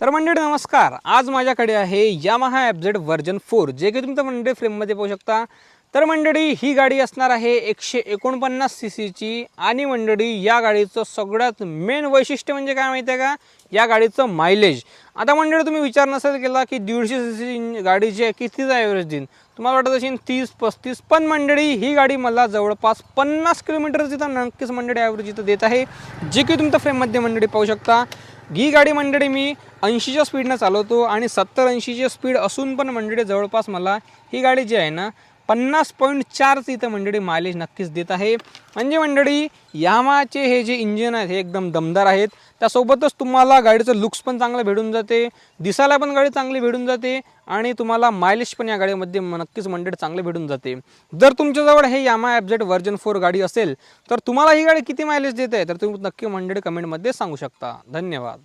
तर मंडळी नमस्कार. आज माझ्याकडे आहे यामाहा FZ व्हर्जन 4 जे की तुम्ही मंडळी फ्रेममध्ये पाहू शकता. तर मंडळी ही गाडी असणार आहे 149 CC ची आणि मंडळी या गाडीचं सगळ्यात मेन वैशिष्ट्य म्हणजे काय माहिती आहे का, या गाडीचं मायलेज. आता मंडळी तुम्ही विचार नसेल केला की 150 CC गाडीची आहे कितीचा ॲव्हरेज देईन, तुम्हाला वाटत असेल 30-35, पण मंडळी ही गाडी मला जवळपास 50 किलोमीटर तिथं नक्कीच मंडळी ॲव्हरेज इथं देत आहे, जे की तुमच्या फ्रेममध्ये मंडळी पाहू शकता. ही गाडी मंडळी मी 80च्या स्पीडनं चालवतो आणि 70-80ची स्पीड असून पण मंडळी जवळपास मला ही गाडी जी आहे ना 50.4 इथं मंडळी मायलेज नक्कीच देत आहे. म्हणजे मंडळी यामाहाचे हे जे इंजिन आहेत हे एकदम दमदार आहेत. त्यासोबतच तुम्हाला गाडीचं लुक्स पण चांगलं भेटून जाते, दिसायला पण गाडी चांगली भेटून जाते आणि तुम्हाला मायलेज पण या गाडीमध्ये नक्कीच मंडळी चांगलं भेटून जाते. जर तुमच्याजवळ हे यामाहा FZ व्हर्जन 4 गाडी असेल तर तुम्हाला ही गाडी किती मायलेज देते तर तुम्ही नक्की मंडळी कमेंटमध्ये सांगू शकता. धन्यवाद.